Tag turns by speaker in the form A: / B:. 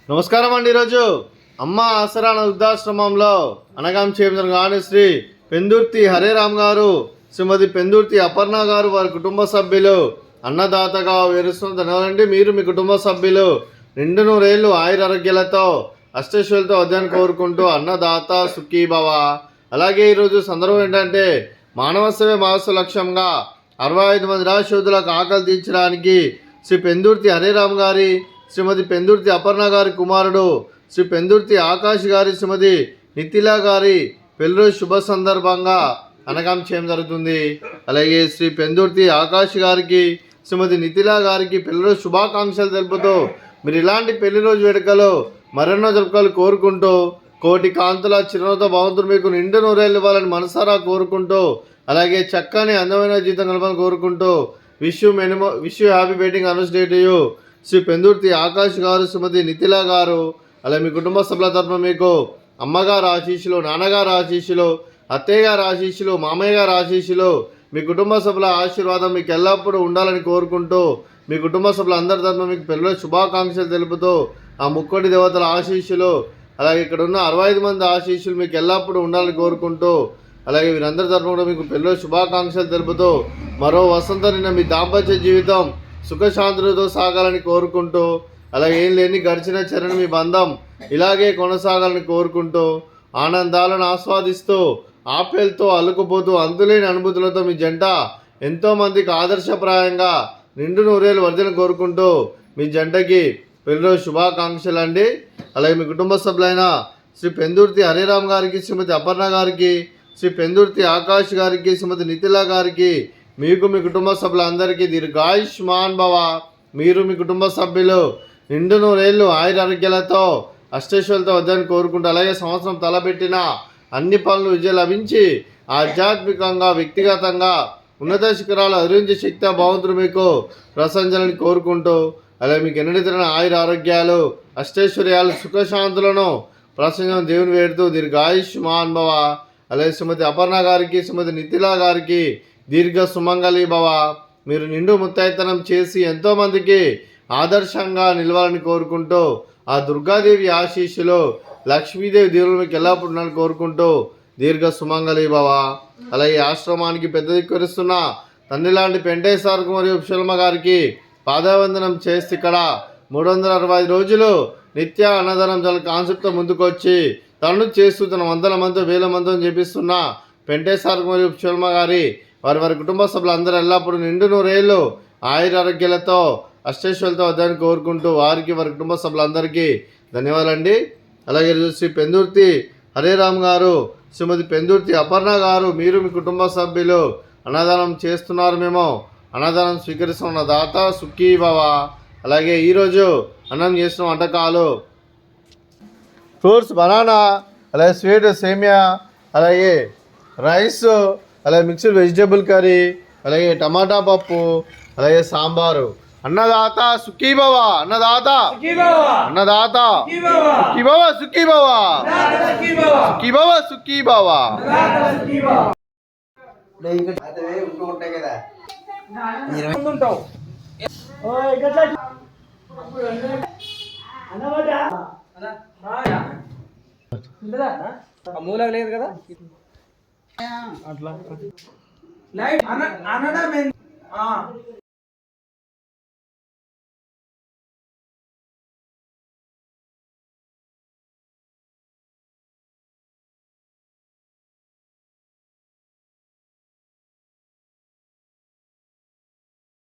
A: నమస్కారం అండి. ఈరోజు అమ్మ ఆసరా వృద్ధాశ్రమంలో అనగాం చేయగానే శ్రీ పెందుర్తి హరేరామ్ గారు, శ్రీమతి పెందుర్తి అపర్ణ గారు, వారి కుటుంబ సభ్యులు అన్నదాతగా వేరుస్తున్నదండి. మీరు మీ కుటుంబ సభ్యులు నిండు నూరేళ్లు ఆయురారోగ్యాలతో అష్టైశ్వర్యాలతో వద్దని కోరుకుంటూ అన్నదాత సుఖీభవ. అలాగే ఈరోజు సందర్భం ఏంటంటే మానవ సేవ మానవ లక్ష్యంగా 65 మంది నిరాశ్రయులకు ఆకలి తీర్చడానికి శ్రీ పెందుర్తి హరేరామ్ గారి, శ్రీమతి పెందుర్తి అపర్ణ గారి కుమారుడు శ్రీ పెందుర్తి ఆకాష్ గారి, శ్రీమతి నితిలా గారి పెళ్లి శుభ సందర్భంగా అనగాం చేయడం జరుగుతుంది. అలాగే శ్రీ పెందుర్తి ఆకాష్ గారికి, శ్రీమతి నితిలా గారికి పెళ్లి శుభాకాంక్షలు తెలుపుతూ మీరు ఇలాంటి పెళ్లి రోజు వేడుకలు మరెన్నో జరుపుకోవాలి కోరుకుంటూ, కోటి కాంతుల చిరునవ్వుతో భగవంతుడు మీకు నిండు నూరేళ్ళు ఇవ్వాలని మనసారా కోరుకుంటూ, అలాగే చక్కని అందమైన జీవితం కలపాలని కోరుకుంటూ wish you happy wedding anniversary to you Shri Pendurthi Akash garu, Shrimati నితిలా గారు. అలాగే మీ కుటుంబ సభ్యుల తరఫున మీకు అమ్మగారు ఆశీస్సులు, నాన్నగారు ఆశీస్సులు, అత్తయ్య గారు ఆశీస్సులు, మామయ్య గారు ఆశీస్సులు, మీ కుటుంబ సభ్యుల ఆశీర్వాదం మీకు ఎల్లప్పుడూ ఉండాలని కోరుకుంటూ, మీ కుటుంబ సభ్యుల అందరి తరఫున మీకు పెళ్లి శుభాకాంక్షలు తెలుపుతూ, ఆ ముక్కోటి దేవతల ఆశీస్సులు, అలాగే ఇక్కడ ఉన్న 65 మంది ఆశీస్సులు మీకు ఎల్లప్పుడూ ఉండాలని కోరుకుంటూ, అలాగే వీరందరి తరఫున కూడా మీకు పెళ్లి శుభాకాంక్షలు తెలుపుతూ మరో వసంతం నిన్న మీ దాంపత్య జీవితం సుఖశాంతులతో సాగాలని కోరుకుంటూ, అలాగే ఏం లేని గడిచిన చరణ మీ బంధం ఇలాగే కొనసాగాలని కోరుకుంటూ, ఆనందాలను ఆస్వాదిస్తూ ఆప్యాయలతో అల్లుకుపోతూ అంతులేని అనుభూతులతో మీ జంట ఎంతోమందికి ఆదర్శప్రాయంగా నిండు నూరేళ్ళు వర్ధన కోరుకుంటూ మీ జంటకి పెళ్లి శుభాకాంక్షలు అండి. అలాగే మీ కుటుంబ సభ్యులైన శ్రీ పెందుర్తి హరేరామ్ గారికి, శ్రీమతి అపర్ణ గారికి, శ్రీ పెందుర్తి ఆకాష్ గారికి, శ్రీమతి నితిలా గారికి, మీకు మీ కుటుంబ సభ్యులందరికీ దీర్ఘాయుష్మాన్ భవ. మీరు మీ కుటుంబ సభ్యులు నిండు నూరేళ్లు ఆయురారోగ్యాలతో అష్టైశ్వర్యాలతో వద్దని కోరుకుంటూ, అలాగే సంవత్సరం తలపెట్టిన అన్ని పనులు విజయం లభించి ఆధ్యాత్మికంగా వ్యక్తిగతంగా ఉన్నత శిఖరాలు అధిరించే శక్తి భగవంతుడు మీకు ప్రశంసలని కోరుకుంటూ, అలాగే మీకు ఎన్నడెత్తిన ఆయురారోగ్యాలు అష్టైశ్వర్యాలు సుఖశాంతులను ప్రసంగం దేవుని వేడుతూ దీర్ఘాయుష్మాన్ భవ. అలాగే శ్రీమతి అపర్ణ గారికి, శ్రీమతి నితిలా గారికి దీర్ఘ సుమంగళి భవ. మీరు నిండు ముత్తైతనం చేసి ఎంతోమందికి ఆదర్శంగా నిలవాలని కోరుకుంటూ, ఆ దుర్గాదేవి ఆశీస్సులు, లక్ష్మీదేవి దేవుడు మీకు ఎల్లప్పుడూ ఉండాలని కోరుకుంటూ దీర్ఘ సుమంగళి భవ. అలాగే ఆశ్రమానికి పెద్ద దిక్కురిస్తున్న తండ్రి లాంటి పెంటేశ్వరకు మరియు ఉప్షల్మ గారికి పాదవందనం చేస్తే ఇక్కడ 365 రోజులు నిత్య అన్నదానం జల కాన్సెప్ట్తో ముందుకొచ్చి తను చేస్తూ తన వందల మంది వేల మందిని చేపిస్తున్న పెంటేశ్వరకు మరియు ఉప్షల్మ గారి వారి కుటుంబ సభ్యులందరూ ఎల్లప్పుడూ నిండు నూరేళ్ళు ఆయురారోగ్యాలతో అష్టైశ్వర్యాలతో వద్దని కోరుకుంటూ వారికి వారి కుటుంబ సభ్యులందరికీ ధన్యవాదాలండి. అలాగే శ్రీ పెందుర్తి హరేరామ్ గారు, శ్రీమతి పెందుర్తి అపర్ణ గారు, మీరు మీ కుటుంబ సభ్యులు అన్నదానం చేస్తున్నారు, మేము అన్నదానం స్వీకరిస్తున్న దాత సుఖీభవ. అలాగే ఈరోజు అన్నం చేసిన వంటకాలు ఫ్రూట్స్ బనానా, అలాగే స్వీట్ సేమియా, అలాగే రైస్, అలాగే మిక్స్డ్ వెజిటేబుల్ కర్రీ, అలాగే టమాటా పప్పు, అలాగే సాంబారు. అన్నదాత సుఖీభవ, అన్నదాత అన్నదాత సుఖీభవ, సుఖీభవ సుఖీభవ సుఖీభవ.
B: ఉంటాయి కదా
C: మూలకు లేదు కదా అట్లా